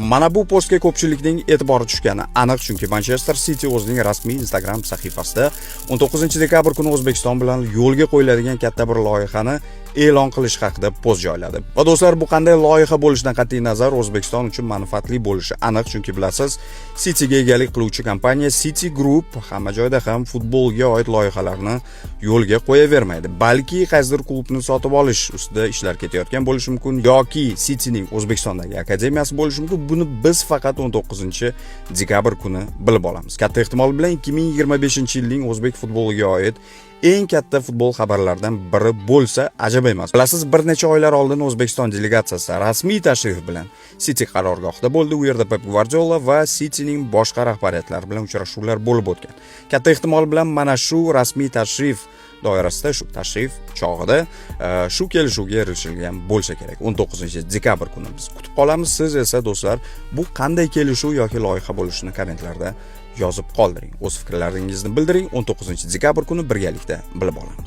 Mana bu postga ko'pchilikning e'tibori tushgani aniq, chunki Manchester City o'zining rasmiy Instagram sahifasida 19 dekabr kuni O'zbekiston bilan yo'lga qo'yiladigan katta bir loyihani e'lon qilish haqida post joyladi. Va do'stlar, bu qanday loyiha bo'lishidan qat'iy nazar O'zbekiston uchun manfaatli bo'lishi aniq, chunki bilasiz, Cityga egalik qiluvchi kompaniya City Group hamma joyda ham futbolga oid loyihalarni yo'lga qo'yavermaydi. Balki qaysidir klubni sotib olish ustida ishlar ketayotgan bo'lishi mumkin yoki Cityning O'zbekistondagi akademiyasi bo'lishi mumkin. Buni biz faqat 19 dekabr kuni bilib olamiz. Katta ehtimol bilan 2025-yilning o'zbek futboliga oid eng katta futbol xabarlaridan biri bo'lsa ajab emas. Bilasiz, bir necha oylar oldin O'zbekiston delegatsiyasi rasmiy tashrif bilan City qarorgohida bo'ldi. U yerda Pep Guardiola va Cityning boshqa rahbariyatlari bilan uchrashuvlar bo'lib o'tgan. Katta ehtimol bilan mana shu rasmiy tashrif doirasida, shu tashrif chog'ida shu kelishuvga erishilgan bo'lsa kerak. 19 dekabr kuni biz kutib qolamiz. Siz esa do'stlar, bu qanday kelishuv yoki loyiha bo'lishini kommentlarda yozib qoldiring. O'z fikrlaringizni bildiring. 19 dekabr kuni birgalikda bilib olamiz.